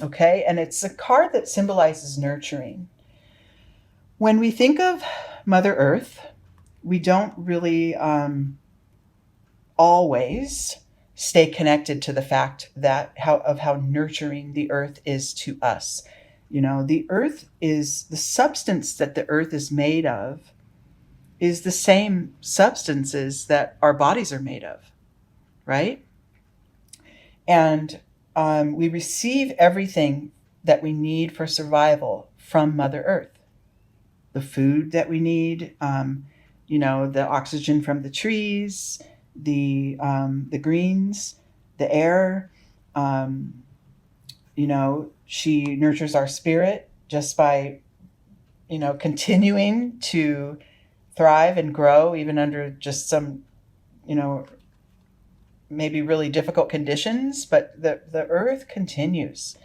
Okay. And it's a card that symbolizes nurturing. When we think of Mother Earth, we don't really always stay connected to the fact that how nurturing the earth is to us. The earth is the substance that the earth is made of is the same substances that our bodies are made of, right? And we receive everything that we need for survival from Mother Earth. The food that we need, the oxygen from the trees, the greens, the air. She nurtures our spirit just by continuing to thrive and grow even under just some you know maybe really difficult conditions, but the earth continues.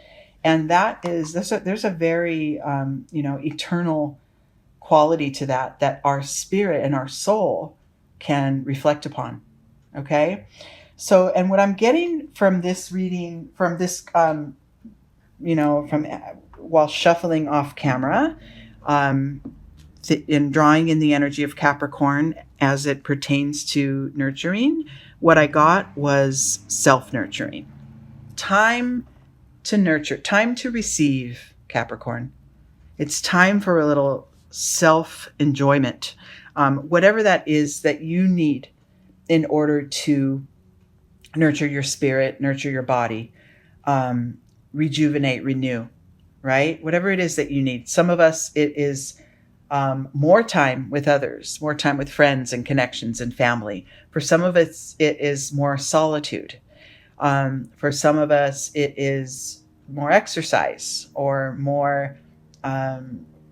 And there's a very eternal quality to that our spirit and our soul can reflect upon. Okay. So, and what I'm getting from this reading, from this, from while shuffling off camera, um, in drawing in the energy of Capricorn as it pertains to nurturing, what I got was self nurturing. Time to nurture, time to receive, Capricorn. It's time for a little self enjoyment, whatever that is that you need in order to nurture your spirit, nurture your body, rejuvenate, renew, right? Whatever it is that you need. Some of us, it is more time with others, more time with friends and connections and family. For some of us, it is more solitude. For some of us, it is more exercise or more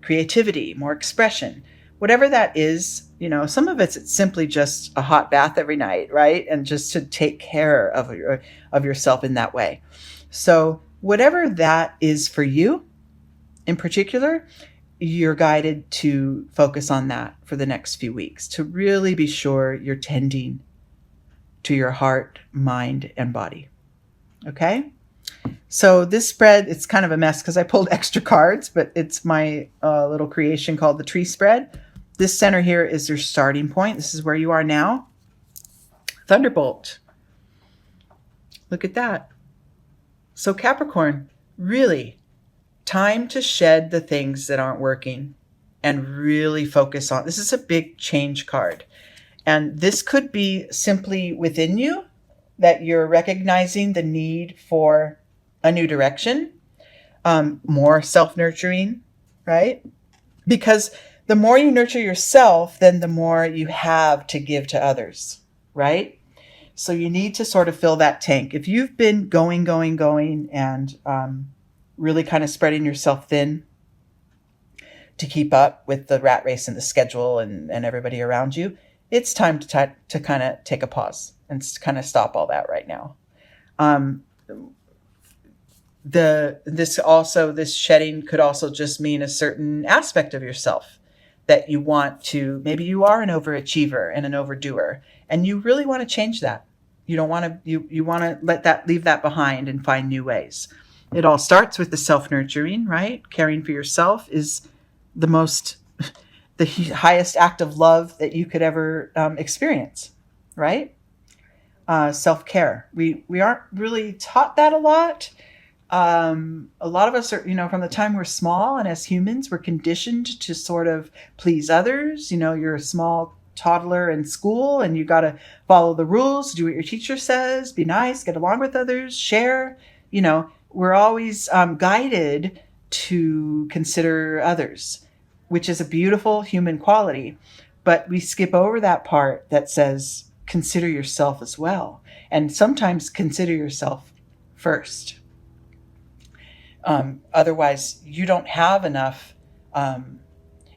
creativity, more expression. Whatever that is, some of it's simply just a hot bath every night, right? And just to take care of yourself in that way. So whatever that is for you in particular, you're guided to focus on that for the next few weeks to really be sure you're tending to your heart, mind, and body. Okay? So this spread, it's kind of a mess because I pulled extra cards, but it's my little creation called the tree spread. This center here is your starting point. This is where you are now. Thunderbolt. Look at that. So Capricorn, really, time to shed the things that aren't working and really focus on. This is a big change card. And this could be simply within you that you're recognizing the need for a new direction, more self-nurturing, right? Because the more you nurture yourself, then the more you have to give to others, right? So you need to sort of fill that tank. If you've been going, and really kind of spreading yourself thin to keep up with the rat race and the schedule and everybody around you, it's time to kind of take a pause and kind of stop all that right now. This shedding could also just mean a certain aspect of yourself that you want to, maybe you are an overachiever and an overdoer, and you really want to change that. You don't want to, you want to leave that behind and find new ways. It all starts with the self-nurturing, right? Caring for yourself is the highest act of love that you could ever experience, right? Self-care. We aren't really taught that a lot. A lot of us are, from the time we're small, and as humans, we're conditioned to sort of please others. You're a small toddler in school and you got to follow the rules, do what your teacher says, be nice, get along with others, share. We're always guided to consider others, which is a beautiful human quality. But we skip over that part that says, consider yourself as well. And sometimes consider yourself first. Otherwise, you don't have enough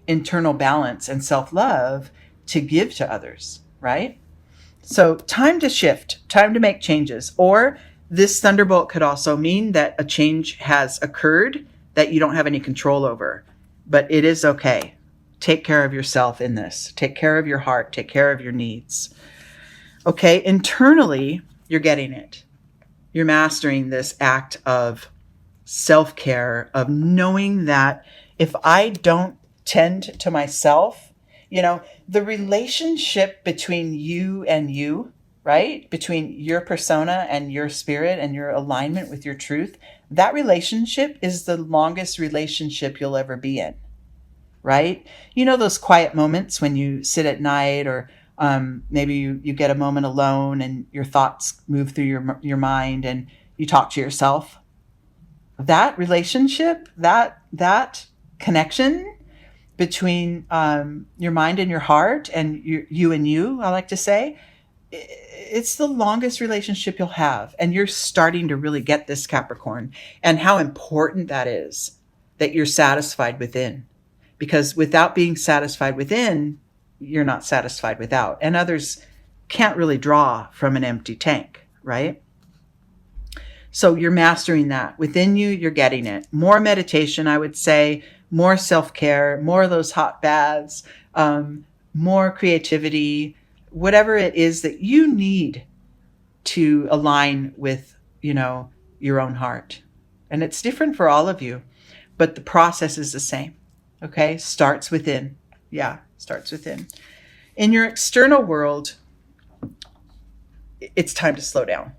internal balance and self-love to give to others, right? So time to shift, time to make changes. Or this thunderbolt could also mean that a change has occurred that you don't have any control over. But it is okay. Take care of yourself in this. Take care of your heart. Take care of your needs. Okay, internally, you're getting it. You're mastering this act of self-care of knowing that if I don't tend to myself, the relationship between you and you, right? Between your persona and your spirit and your alignment with your truth, that relationship is the longest relationship you'll ever be in, right? Those quiet moments when you sit at night, or maybe you get a moment alone and your thoughts move through your mind and you talk to yourself. That relationship, that connection between your mind and your heart and you and you, I like to say, it's the longest relationship you'll have. And you're starting to really get this, Capricorn, and how important that is, that you're satisfied within. Because without being satisfied within, you're not satisfied without. And others can't really draw from an empty tank, right? So you're mastering that. Within you, you're getting it. More meditation, I would say, more self-care, more of those hot baths, more creativity, whatever it is that you need to align with, your own heart. And it's different for all of you, but the process is the same. Okay? Starts within. Yeah, starts within. In your external world, it's time to slow down.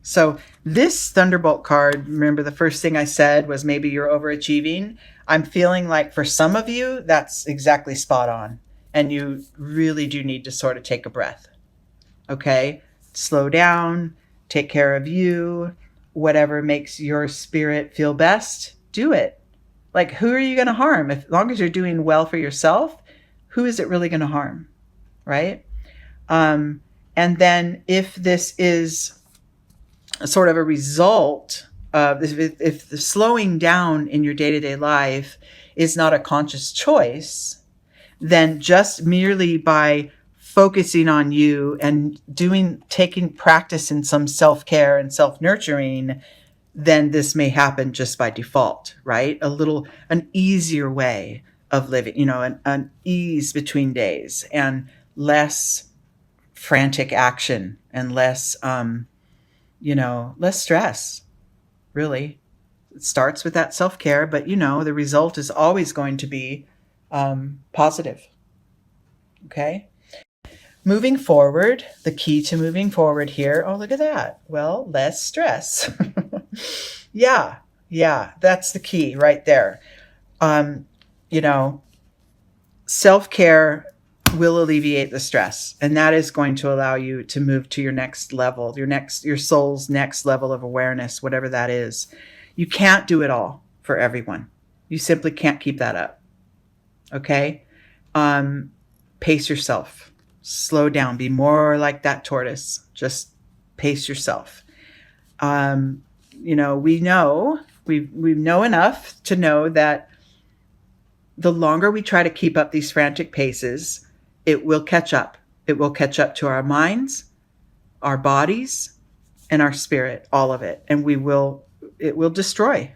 So this Thunderbolt card, remember the first thing I said was maybe you're overachieving. I'm feeling like for some of you, that's exactly spot on. And you really do need to sort of take a breath. Okay? Slow down, take care of you, whatever makes your spirit feel best, do it. Like, who are you going to harm? As long as you're doing well for yourself, who is it really going to harm? Right? And then if this is sort of a result of, if the slowing down in your day-to-day life is not a conscious choice, then just merely by focusing on you and taking practice in some self-care and self-nurturing, then this may happen just by default, right? An easier way of living, an ease between days and less frantic action and less stress, really. It starts with that self-care, but the result is always going to be positive. Okay? Moving forward, the key to moving forward here, oh, look at that. Well, less stress. Yeah, that's the key right there. Self-care will alleviate the stress, and that is going to allow you to move to your next level, your soul's next level of awareness, whatever that is. You can't do it all for everyone. You simply can't keep that up. Okay? Pace yourself. Slow down. Be more like that tortoise. Just pace yourself. We know enough to know that the longer we try to keep up these frantic paces, it will catch up. It will catch up to our minds, our bodies, and our spirit, all of it. And it will destroy,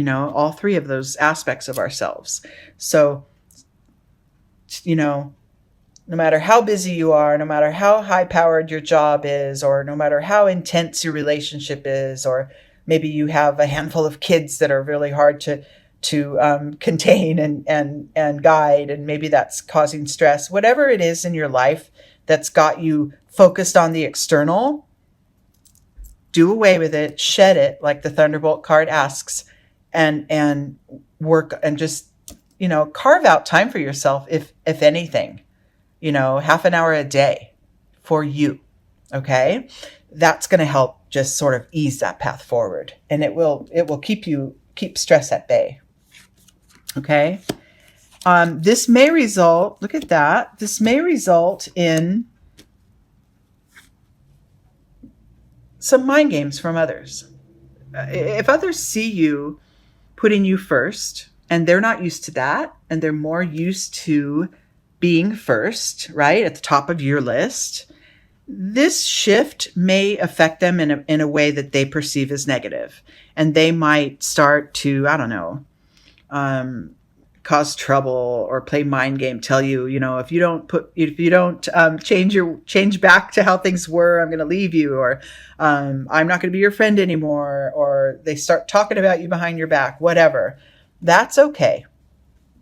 all three of those aspects of ourselves. So, no matter how busy you are, no matter how high-powered your job is, or no matter how intense your relationship is, or maybe you have a handful of kids that are really hard to contain and guide, and maybe that's causing stress. Whatever it is in your life that's got you focused on the external, do away with it, shed it, like the Thunderbolt card asks, and work and just carve out time for yourself, if anything. Half an hour a day for you. Okay. That's going to help just sort of ease that path forward, and it will keep stress at bay. Okay. This may result, look at that. This may result in some mind games from others. If others see you putting you first, and they're not used to that, and they're more used to being first, right, at the top of your list, this shift may affect them in a way that they perceive as negative. And they might start to, cause trouble or play mind game, tell you, if you don't change back to how things were, I'm going to leave you, or I'm not going to be your friend anymore, or they start talking about you behind your back, whatever. That's okay.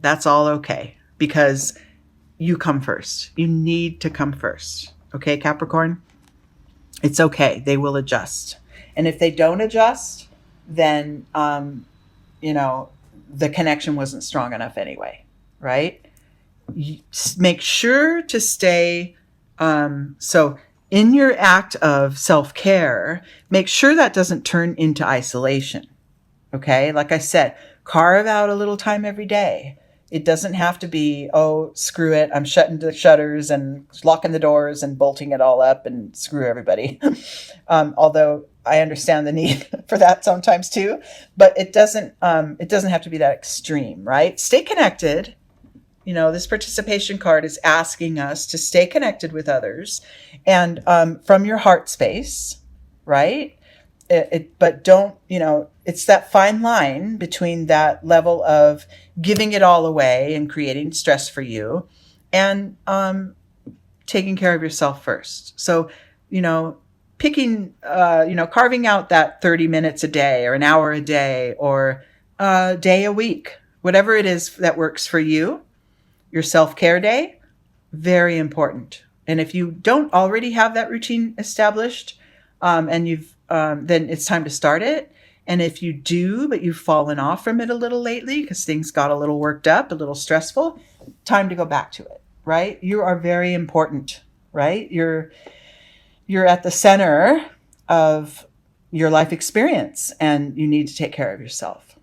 That's all okay, because you come first. You need to come first. Okay, Capricorn? It's okay. They will adjust. And if they don't adjust, then, the connection wasn't strong enough anyway, right? You make sure to stay. So in your act of self-care, make sure that doesn't turn into isolation. Okay. Like I said, carve out a little time every day. It doesn't have to be, oh, screw it, I'm shutting the shutters and locking the doors and bolting it all up and screw everybody. Although I understand the need for that sometimes too, but it doesn't have to be that extreme, right? Stay connected. This participation card is asking us to stay connected with others and from your heart space, right? But don't, it's that fine line between that level of giving it all away and creating stress for you and taking care of yourself first. So, picking, carving out that 30 minutes a day or an hour a day or a day a week, whatever it is that works for you, your self-care day, very important. And if you don't already have that routine established, and then it's time to start it. And if you do, but you've fallen off from it a little lately because things got a little worked up, a little stressful, time to go back to it, right? You are very important, right? You're at the center of your life experience and you need to take care of yourself.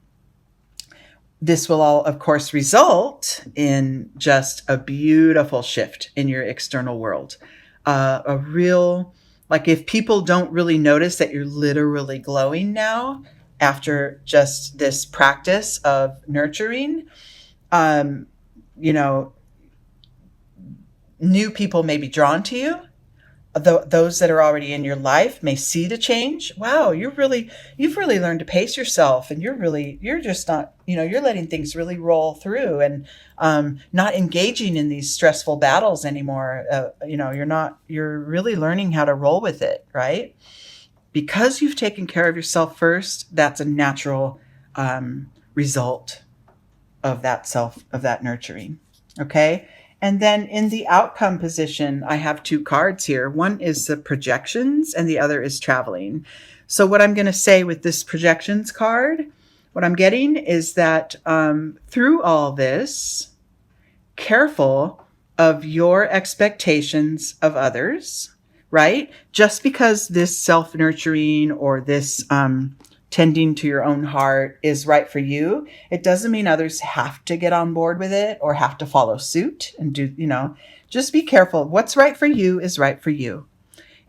This will all, of course, result in just a beautiful shift in your external world. A real, like if people don't really notice that you're literally glowing now after just this practice of nurturing, new people may be drawn to you. Those that are already in your life may see the change. Wow, you've really learned to pace yourself, and you're just not, you're letting things really roll through and not engaging in these stressful battles anymore. You're really learning how to roll with it, right? Because you've taken care of yourself first, that's a natural result of that nurturing. Okay. And then in the outcome position, I have two cards here. One is the projections and the other is traveling. So what I'm going to say with this projections card, what I'm getting is that through all this, careful of your expectations of others, right? Just because this self-nurturing or this tending to your own heart is right for you, it doesn't mean others have to get on board with it or have to follow suit and do, just be careful. What's right for you is right for you.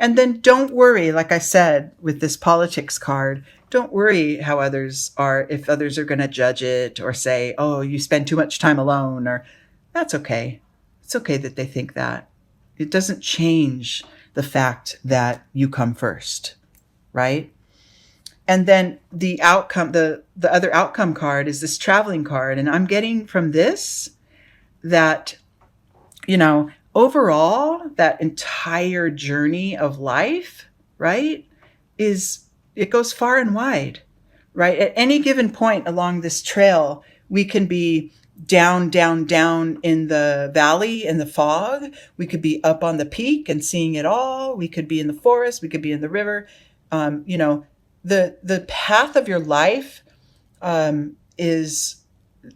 And then don't worry, like I said, with this politics card, don't worry if others are going to judge it or say, oh, you spend too much time alone, or that's okay. It's okay that they think that. It doesn't change the fact that you come first, right? And then the outcome, the other outcome card is this traveling card. And I'm getting from this that, overall, that entire journey of life, right, it goes far and wide, right? At any given point along this trail, we can be down, down, down in the valley, in the fog. We could be up on the peak and seeing it all. We could be in the forest. We could be in the river. The path of your life is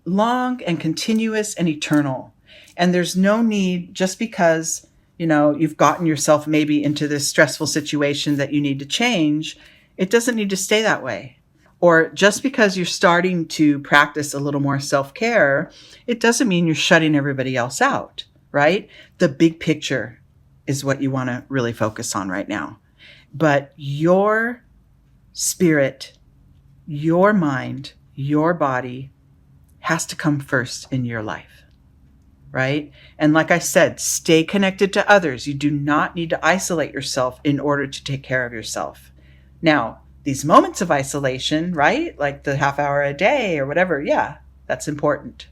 long and continuous and eternal. And there's no need, just because, you've gotten yourself maybe into this stressful situation that you need to change, it doesn't need to stay that way. Or just because you're starting to practice a little more self-care, it doesn't mean you're shutting everybody else out, right? The big picture is what you want to really focus on right now. But your spirit, your mind, your body has to come first in your life, right? And like I said, stay connected to others. You do not need to isolate yourself in order to take care of yourself. Now, these moments of isolation, right? Like the half hour a day or whatever, yeah, that's important.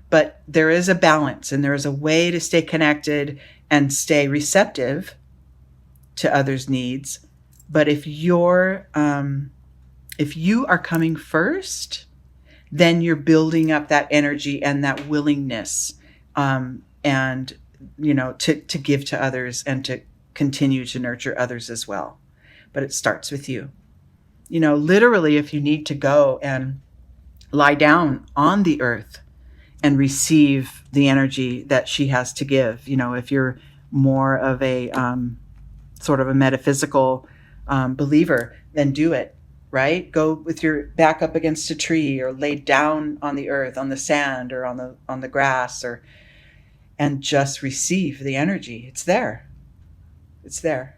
But there is a balance, and there is a way to stay connected and stay receptive to others' needs. But if you are coming first, then you're building up that energy and that willingness, and to give to others and to continue to nurture others as well. But it starts with you. Literally, if you need to go and lie down on the earth and receive the energy that she has to give, if you're more of a sort of a metaphysical believer, then do it. Right? Go with your back up against a tree, or lay down on the earth, on the sand, or on the grass, and just receive the energy. It's there. It's there.